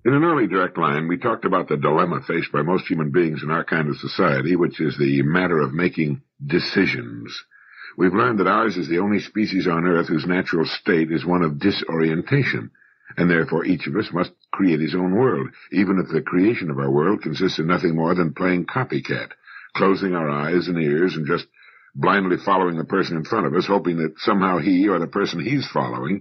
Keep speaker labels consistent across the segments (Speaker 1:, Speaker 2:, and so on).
Speaker 1: In an early direct line, we talked about the dilemma faced by most human beings in our kind of society, which is the matter of making decisions. We've learned that ours is the only species on Earth whose natural state is one of disorientation, and therefore each of us must create his own world, even if the creation of our world consists of nothing more than playing copycat, closing our eyes and ears and just blindly following the person in front of us, hoping that somehow he or the person he's following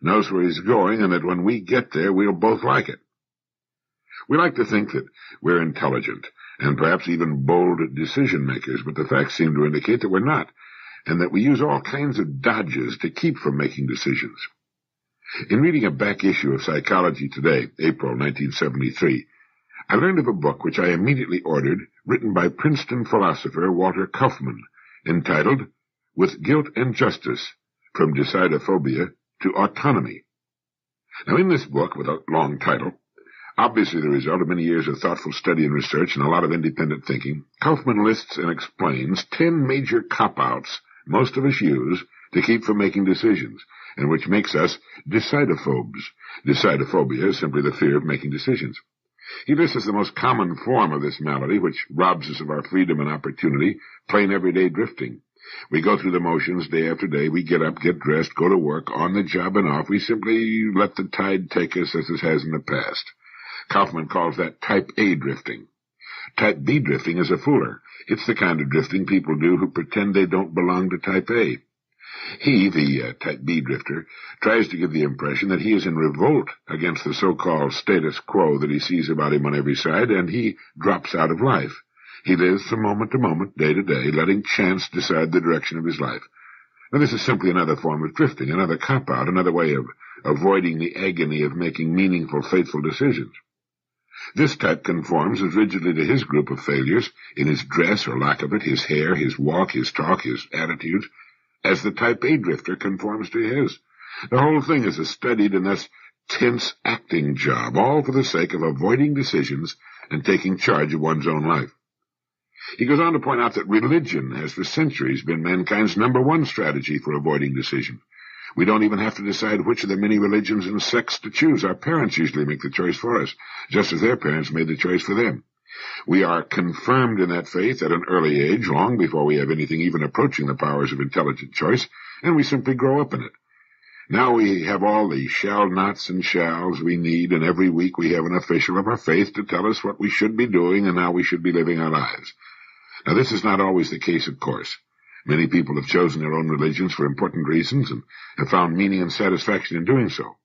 Speaker 1: knows where he's going and that when we get there, we'll both like it. We like to think that we're intelligent and perhaps even bold decision-makers, but the facts seem to indicate that we're not, and that we use all kinds of dodges to keep from making decisions. In reading a back issue of Psychology Today, April 1973, I learned of a book which I immediately ordered, written by Princeton philosopher Walter Kaufmann, entitled With Guilt and Justice, From Decidophobia to Autonomy. Now, in this book, with a long title, obviously the result of many years of thoughtful study and research and a lot of independent thinking, Kaufmann lists and explains 10 major cop-outs most of us use to keep from making decisions, and which makes us decidophobes. Decidophobia is simply the fear of making decisions. He lists as the most common form of this malady, which robs us of our freedom and opportunity, plain everyday drifting. We go through the motions day after day. We get up, get dressed, go to work, on the job and off. We simply let the tide take us as it has in the past. Kaufmann calls that Type A drifting. Type B drifting is a fooler. It's the kind of drifting people do who pretend they don't belong to Type A. He, the Type B drifter, tries to give the impression that he is in revolt against the so-called status quo that he sees about him on every side, and he drops out of life. He lives from moment to moment, day to day, letting chance decide the direction of his life. Now, this is simply another form of drifting, another cop-out, another way of avoiding the agony of making meaningful, faithful decisions. This type conforms as rigidly to his group of failures, in his dress or lack of it, his hair, his walk, his talk, his attitudes, as the Type A drifter conforms to his. The whole thing is a studied and thus tense acting job, all for the sake of avoiding decisions and taking charge of one's own life. He goes on to point out that religion has for centuries been mankind's #1 strategy for avoiding decision. We don't even have to decide which of the many religions and sects to choose. Our parents usually make the choice for us, just as their parents made the choice for them. We are confirmed in that faith at an early age, long before we have anything even approaching the powers of intelligent choice, and we simply grow up in it. Now we have all the shall-nots and shalls we need, and every week we have an official of our faith to tell us what we should be doing and how we should be living our lives. Now, this is not always the case, of course. Many people have chosen their own religions for important reasons and have found meaning and satisfaction in doing so.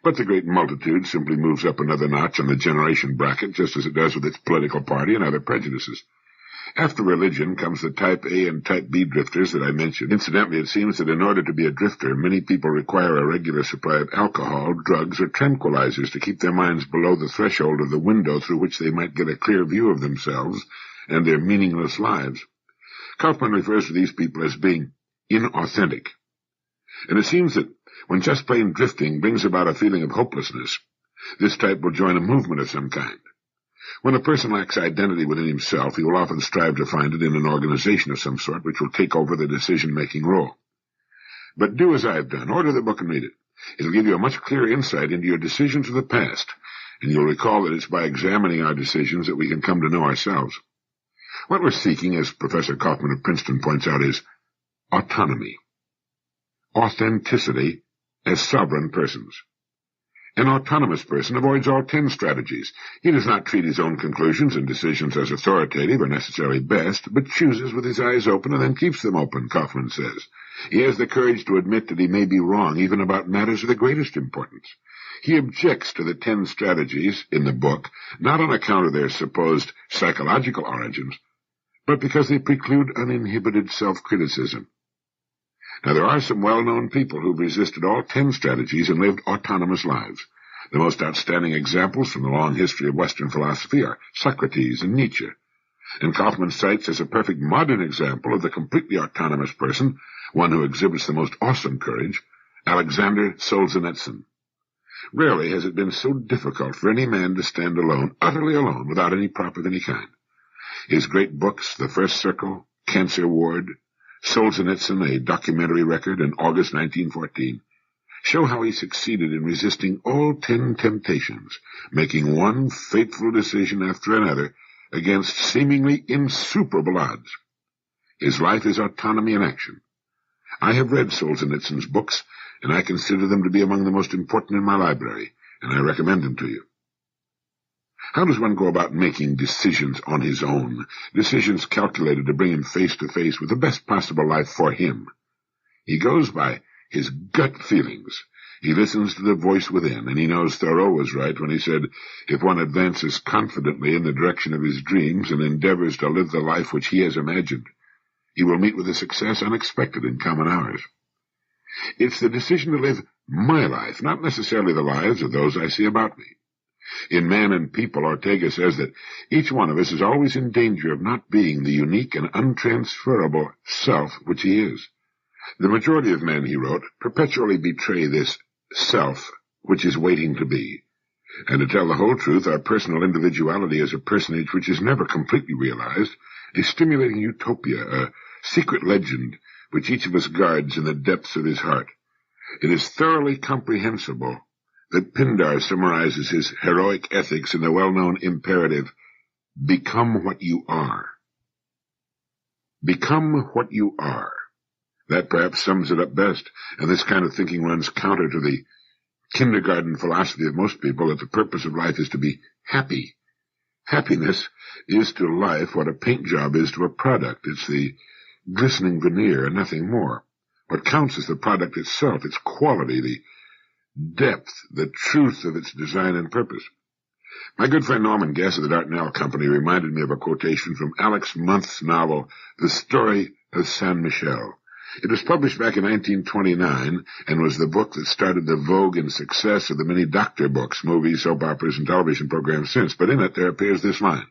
Speaker 1: But the great multitude simply moves up another notch on the generation bracket, just as it does with its political party and other prejudices. After religion comes the Type A and Type B drifters that I mentioned. Incidentally, it seems that in order to be a drifter, many people require a regular supply of alcohol, drugs, or tranquilizers to keep their minds below the threshold of the window through which they might get a clear view of themselves and their meaningless lives. Kaufmann refers to these people as being inauthentic. And it seems that when just plain drifting brings about a feeling of hopelessness, this type will join a movement of some kind. When a person lacks identity within himself, he will often strive to find it in an organization of some sort which will take over the decision-making role. But do as I've done. Order the book and read it. It'll give you a much clearer insight into your decisions of the past, and you'll recall that it's by examining our decisions that we can come to know ourselves. What we're seeking, as Professor Kaufmann of Princeton points out, is autonomy, authenticity as sovereign persons. An autonomous person avoids all 10 strategies. He does not treat his own conclusions and decisions as authoritative or necessarily best, but chooses with his eyes open and then keeps them open, Kaufmann says. He has the courage to admit that he may be wrong, even about matters of the greatest importance. He objects to the 10 strategies in the book, not on account of their supposed psychological origins, but because they preclude uninhibited self-criticism. Now, there are some well-known people who've resisted all 10 strategies and lived autonomous lives. The most outstanding examples from the long history of Western philosophy are Socrates and Nietzsche. And Kaufmann cites as a perfect modern example of the completely autonomous person, one who exhibits the most awesome courage, Alexander Solzhenitsyn. Rarely has it been so difficult for any man to stand alone, utterly alone, without any prop of any kind. His great books, The First Circle, Cancer Ward, Solzhenitsyn, a documentary record in August 1914, Show how he succeeded in resisting all 10 temptations, making one fateful decision after another against seemingly insuperable odds. His life is autonomy in action. I have read Solzhenitsyn's books, and I consider them to be among the most important in my library, and I recommend them to you. How does one go about making decisions on his own, decisions calculated to bring him face to face with the best possible life for him? He goes by his gut feelings. He listens to the voice within, and he knows Thoreau was right when he said, if one advances confidently in the direction of his dreams and endeavors to live the life which he has imagined, he will meet with a success unexpected in common hours. It's the decision to live my life, not necessarily the lives of those I see about me. In Man and People, Ortega says that each one of us is always in danger of not being the unique and untransferable self which he is. The majority of men, he wrote, perpetually betray this self which is waiting to be. And to tell the whole truth, our personal individuality is a personage which is never completely realized, a stimulating utopia, a secret legend which each of us guards in the depths of his heart. It is thoroughly comprehensible that Pindar summarizes his heroic ethics in the well-known imperative, become what you are. Become what you are. That perhaps sums it up best, and this kind of thinking runs counter to the kindergarten philosophy of most people that the purpose of life is to be happy. Happiness is to life what a paint job is to a product. It's the glistening veneer and nothing more. What counts is the product itself, its quality, the depth, the truth of its design and purpose. My good friend Norman Guest of the Dartnell Company reminded me of a quotation from Alex Month's novel, The Story of San Michel. It was published back in 1929 and was the book that started the vogue and success of the many doctor books, movies, soap operas, and television programs since. But in it there appears this line: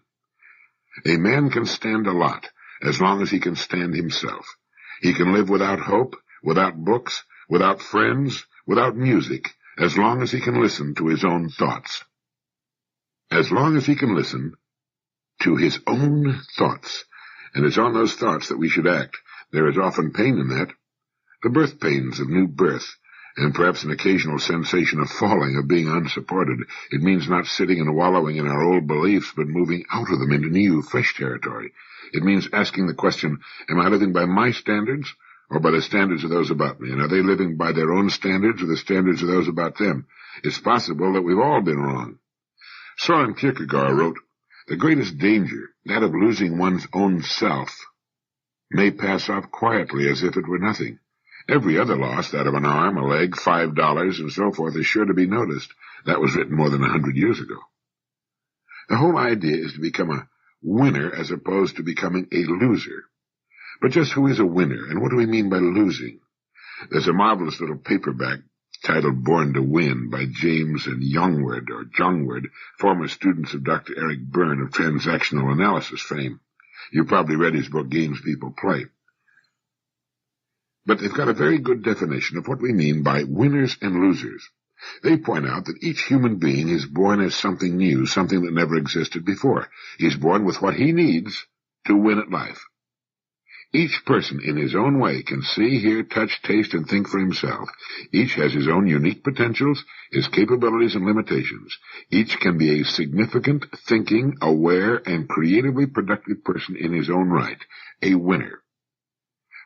Speaker 1: a man can stand a lot as long as he can stand himself. He can live without hope, without books, without friends, without music, as long as he can listen to his own thoughts. As long as he can listen to his own thoughts. And it's on those thoughts that we should act. There is often pain in that, the birth pains of new birth, and perhaps an occasional sensation of falling, of being unsupported. It means not sitting and wallowing in our old beliefs, but moving out of them into new, fresh territory. It means asking the question, am I living by my standards, or by the standards of those about me? And are they living by their own standards, or the standards of those about them? It's possible that we've all been wrong. Soren Kierkegaard wrote, the greatest danger, that of losing one's own self, may pass off quietly as if it were nothing. Every other loss, that of an arm, a leg, $5, and so forth, is sure to be noticed. That was written more than 100 years ago. The whole idea is to become a winner as opposed to becoming a loser. But just who is a winner, and what do we mean by losing? There's a marvelous little paperback titled Born to Win by James and Jongward, former students of Dr. Eric Byrne of transactional analysis fame. You probably read his book, Games People Play. But they've got a very good definition of what we mean by winners and losers. They point out that each human being is born as something new, something that never existed before. He's born with what he needs to win at life. Each person in his own way can see, hear, touch, taste, and think for himself. Each has his own unique potentials, his capabilities and limitations. Each can be a significant, thinking, aware, and creatively productive person in his own right, a winner.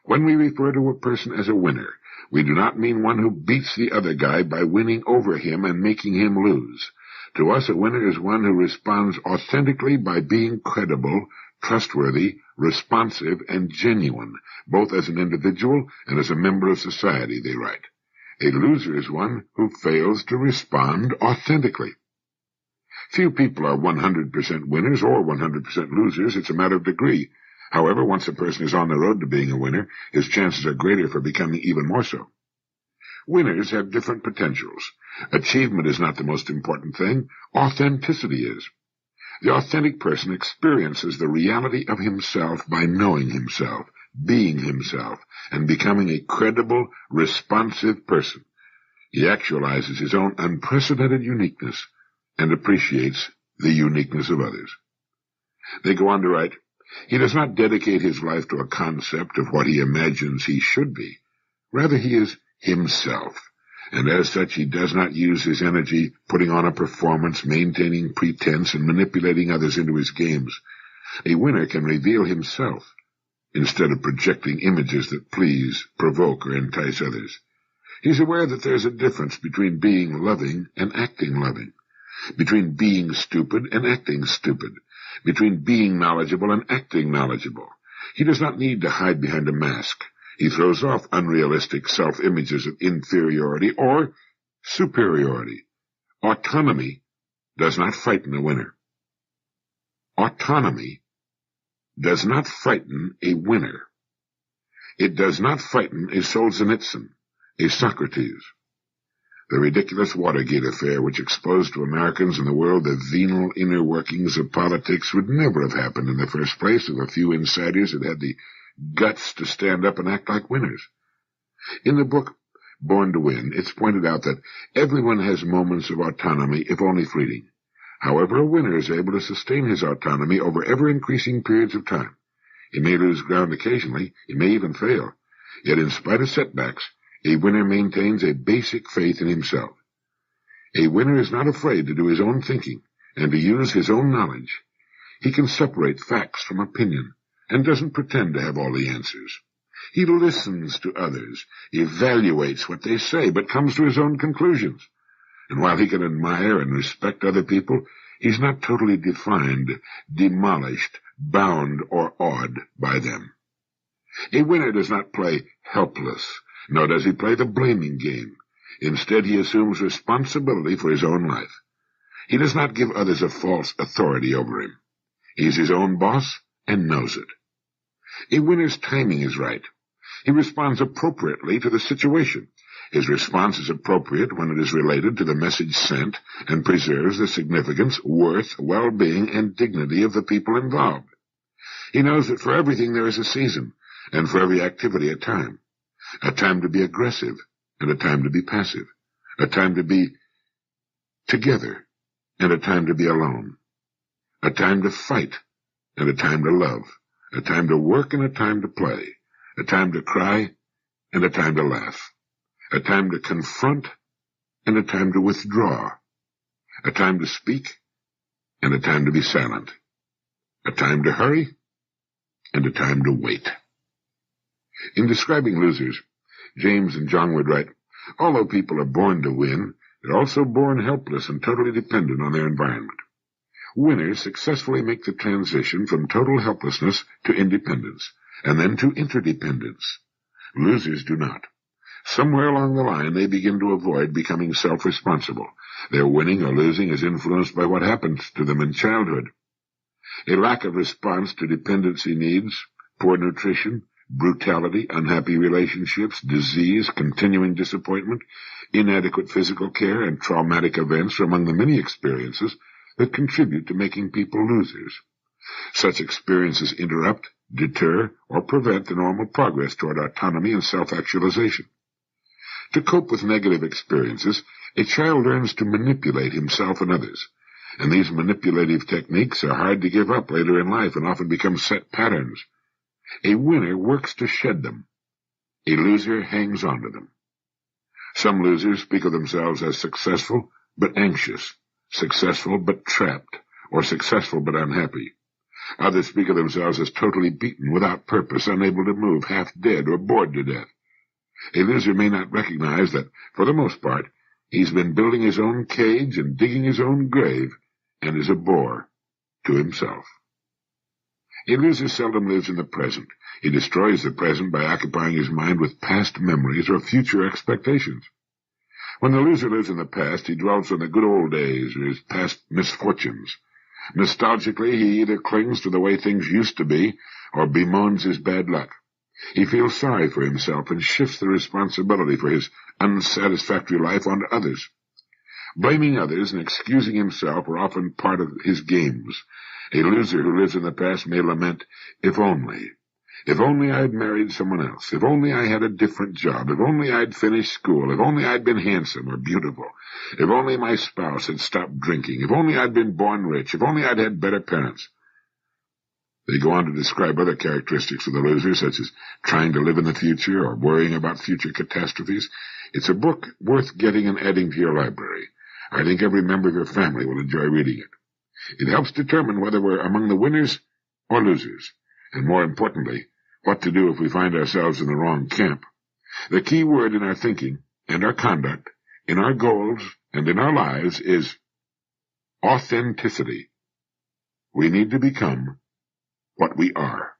Speaker 1: When we refer to a person as a winner, we do not mean one who beats the other guy by winning over him and making him lose. To us, a winner is one who responds authentically by being credible, trustworthy, responsive, and genuine, both as an individual and as a member of society, they write. A loser is one who fails to respond authentically. Few people are 100% winners or 100% losers. It's a matter of degree. However, once a person is on the road to being a winner, his chances are greater for becoming even more so. Winners have different potentials. Achievement is not the most important thing. Authenticity is. The authentic person experiences the reality of himself by knowing himself, being himself, and becoming a credible, responsive person. He actualizes his own unprecedented uniqueness and appreciates the uniqueness of others. They go on to write, he does not dedicate his life to a concept of what he imagines he should be. Rather, he is himself. and as such he does not use his energy putting on a performance, maintaining pretense, and manipulating others into his games. A winner can reveal himself instead of projecting images that please, provoke, or entice others. He's aware that there's a difference between being loving and acting loving, between being stupid and acting stupid, between being knowledgeable and acting knowledgeable. He does not need to hide behind a mask. He throws off unrealistic self-images of inferiority or superiority. Autonomy does not frighten a winner. Autonomy does not frighten a winner. It does not frighten a Solzhenitsyn, a Socrates. The ridiculous Watergate affair, which exposed to Americans and the world the venal inner workings of politics, would never have happened in the first place if a few insiders had had the guts to stand up and act like winners. In the book Born to Win, it's pointed out that everyone has moments of autonomy, if only fleeting. However, a winner is able to sustain his autonomy over ever-increasing periods of time. He may lose ground occasionally, he may even fail. Yet in spite of setbacks, a winner maintains a basic faith in himself. A winner is not afraid to do his own thinking and to use his own knowledge. He can separate facts from opinion and doesn't pretend to have all the answers. He listens to others, evaluates what they say, but comes to his own conclusions. And while he can admire and respect other people, he's not totally defined, demolished, bound, or awed by them. A winner does not play helpless, nor does he play the blaming game. Instead, he assumes responsibility for his own life. He does not give others a false authority over him. He's his own boss and knows it. A winner's timing is right. He responds appropriately to the situation. His response is appropriate when it is related to the message sent and preserves the significance, worth, well-being, and dignity of the people involved. He knows that for everything there is a season, and for every activity a time to be aggressive and a time to be passive, a time to be together and a time to be alone, a time to fight and a time to love, a time to work and a time to play, a time to cry and a time to laugh, a time to confront and a time to withdraw, a time to speak and a time to be silent, a time to hurry and a time to wait. In describing losers, James and John would write, although people are born to win, they're also born helpless and totally dependent on their environment. Winners successfully make the transition from total helplessness to independence, and then to interdependence. Losers do not. Somewhere along the line, they begin to avoid becoming self-responsible. Their winning or losing is influenced by what happens to them in childhood. A lack of response to dependency needs, poor nutrition, brutality, unhappy relationships, disease, continuing disappointment, inadequate physical care, and traumatic events are among the many experiences that contribute to making people losers. Such experiences interrupt, deter, or prevent the normal progress toward autonomy and self-actualization. To cope with negative experiences, a child learns to manipulate himself and others, and these manipulative techniques are hard to give up later in life and often become set patterns. A winner works to shed them. A loser hangs on to them. Some losers speak of themselves as successful but anxious, successful but trapped, or successful but unhappy. Others speak of themselves as totally beaten, without purpose, unable to move, half dead, or bored to death. A loser may not recognize that, for the most part, he's been building his own cage and digging his own grave, and is a bore to himself. A loser seldom lives in the present. He destroys the present by occupying his mind with past memories or future expectations. When the loser lives in the past, he dwells on the good old days or his past misfortunes. Nostalgically, he either clings to the way things used to be or bemoans his bad luck. He feels sorry for himself and shifts the responsibility for his unsatisfactory life onto others. Blaming others and excusing himself are often part of his games. A loser who lives in the past may lament, if only I'd married someone else, if only I had a different job, if only I'd finished school, if only I'd been handsome or beautiful, if only my spouse had stopped drinking, if only I'd been born rich, if only I'd had better parents. They go on to describe other characteristics of the loser, such as trying to live in the future or worrying about future catastrophes. It's a book worth getting and adding to your library. I think every member of your family will enjoy reading it. It helps determine whether we're among the winners or losers, and more importantly, what to do if we find ourselves in the wrong camp. The key word in our thinking and our conduct, in our goals and in our lives is authenticity. We need to become what we are.